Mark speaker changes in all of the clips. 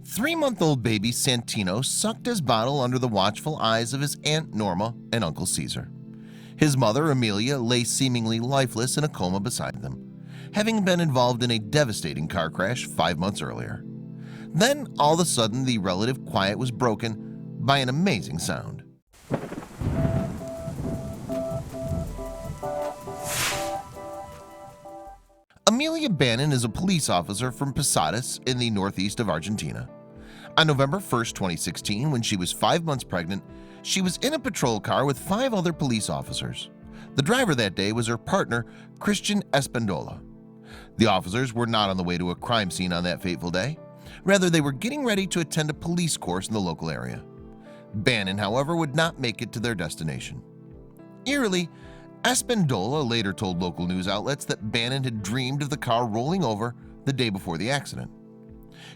Speaker 1: 3-month-old baby Santino sucked his bottle under the watchful eyes of his Aunt Norma and Uncle Caesar. His mother, Amelia, lay seemingly lifeless in a coma beside them, having been involved in a devastating car crash 5 months earlier. Then, all of a sudden, the relative quiet was broken by an amazing sound. Amelia Bannon is a police officer from Posadas in the northeast of Argentina. On November 1st, 2016, when she was 5 months pregnant, she was in a patrol car with 5 other police officers. The driver that day was her partner, Christian Espandola. The officers were not on the way to a crime scene on that fateful day. Rather, they were getting ready to attend a police course in the local area. Bannon, however, would not make it to their destination. Eerily, Espandola later told local news outlets that Bannon had dreamed of the car rolling over the day before the accident.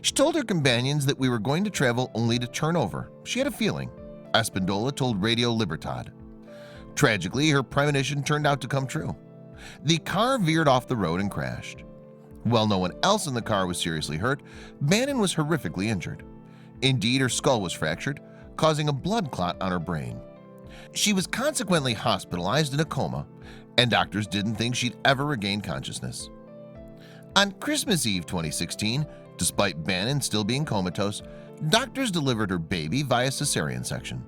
Speaker 1: She told her companions that we were going to travel only to turn over. She had a feeling, Espandola told Radio Libertad. Tragically, her premonition turned out to come true. The car veered off the road and crashed. While no one else in the car was seriously hurt, Bannon was horrifically injured. Indeed, her skull was fractured, causing a blood clot on her brain. She was consequently hospitalized in a coma, and doctors didn't think she'd ever regain consciousness. On Christmas Eve 2016, despite Bannon still being comatose, doctors delivered her baby via cesarean section.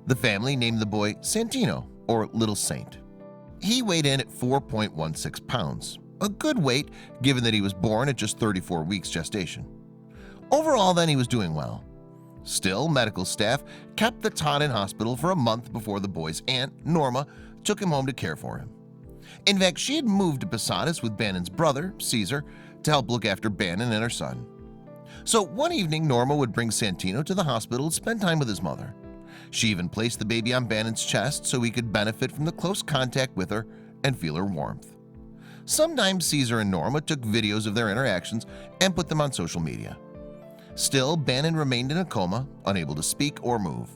Speaker 1: The family named the boy Santino, or Little Saint. He weighed in at 4.16 pounds, a good weight given that he was born at just 34 weeks gestation. Overall, then, he was doing well. Still, medical staff kept the tot in hospital for a month before the boy's aunt, Norma, took him home to care for him. In fact, she had moved to Posadas with Bannon's brother, Caesar, to help look after Bannon and her son. So one evening, Norma would bring Santino to the hospital to spend time with his mother. She even placed the baby on Bannon's chest so he could benefit from the close contact with her and feel her warmth. Sometimes Caesar and Norma took videos of their interactions and put them on social media. Still, Bannon remained in a coma, unable to speak or move,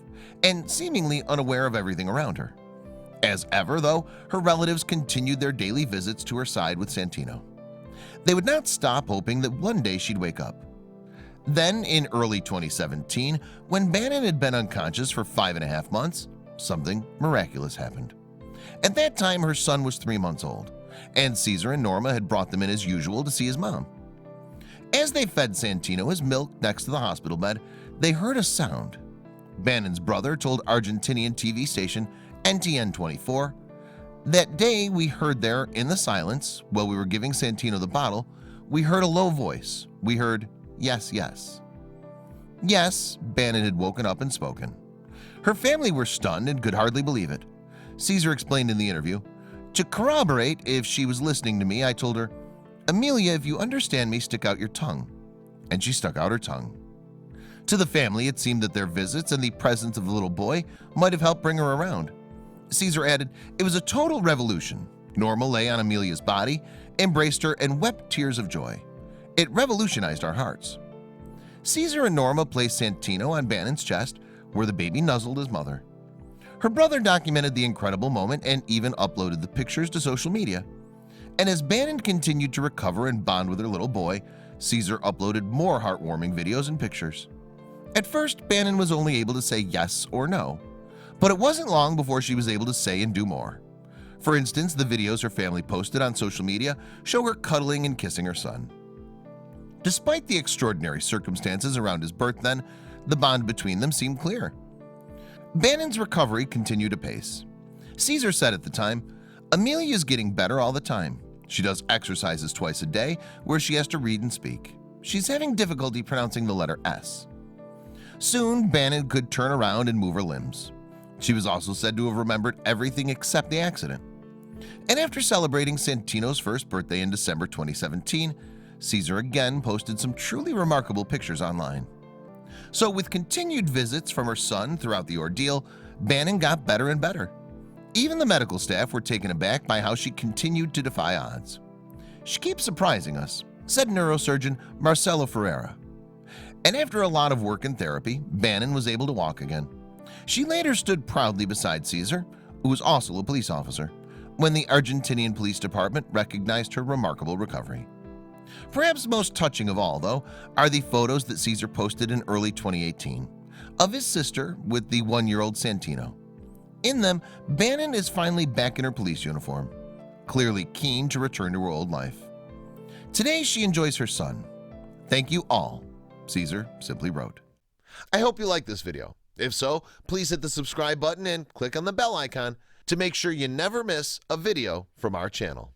Speaker 1: and seemingly unaware of everything around her. As ever, though, her relatives continued their daily visits to her side with Santino. They would not stop hoping that one day she'd wake up. Then, in early 2017, when Bannon had been unconscious for 5.5 months, something miraculous happened. At that time, her son was 3 months old, and Caesar and Norma had brought them in as usual to see his mom. As they fed Santino his milk next to the hospital bed, they heard a sound. Bannon's brother told Argentinian TV station NTN24, "That day we heard there in the silence, while we were giving Santino the bottle, we heard a low voice. We heard, 'Yes, yes.'" Yes, Bannon had woken up and spoken. Her family were stunned and could hardly believe it. Caesar explained in the interview, "To corroborate if she was listening to me, I told her, 'Amelia, if you understand me, stick out your tongue.' And she stuck out her tongue." To the family, it seemed that their visits and the presence of the little boy might have helped bring her around. Caesar added, "It was a total revolution. Norma lay on Amelia's body, embraced her, and wept tears of joy. It revolutionized our hearts." Caesar and Norma placed Santino on Bannon's chest, where the baby nuzzled his mother. Her brother documented the incredible moment and even uploaded the pictures to social media. And as Bannon continued to recover and bond with her little boy, Caesar uploaded more heartwarming videos and pictures. At first, Bannon was only able to say yes or no, but it wasn't long before she was able to say and do more. For instance, the videos her family posted on social media show her cuddling and kissing her son. Despite the extraordinary circumstances around his birth then, the bond between them seemed clear. Bannon's recovery continued apace. Caesar said at the time, "Amelia is getting better all the time. She does exercises twice a day where she has to read and speak. She's having difficulty pronouncing the letter S." Soon, Bannon could turn around and move her limbs. She was also said to have remembered everything except the accident. And after celebrating Santino's first birthday in December 2017, Caesar again posted some truly remarkable pictures online. So with continued visits from her son throughout the ordeal, Bannon got better and better. Even the medical staff were taken aback by how she continued to defy odds. "She keeps surprising us," said neurosurgeon Marcelo Ferreira. And after a lot of work and therapy, Bannon was able to walk again. She later stood proudly beside Caesar, who was also a police officer, when the Argentinian Police Department recognized her remarkable recovery. Perhaps most touching of all, though, are the photos that Caesar posted in early 2018 of his sister with the 1-year-old Santino. In them, Bannon is finally back in her police uniform, clearly keen to return to her old life. Today she enjoys her son. Thank you all, Caesar simply wrote. I hope you liked this video. If so, please hit the subscribe button and click on the bell icon to make sure you never miss a video from our channel.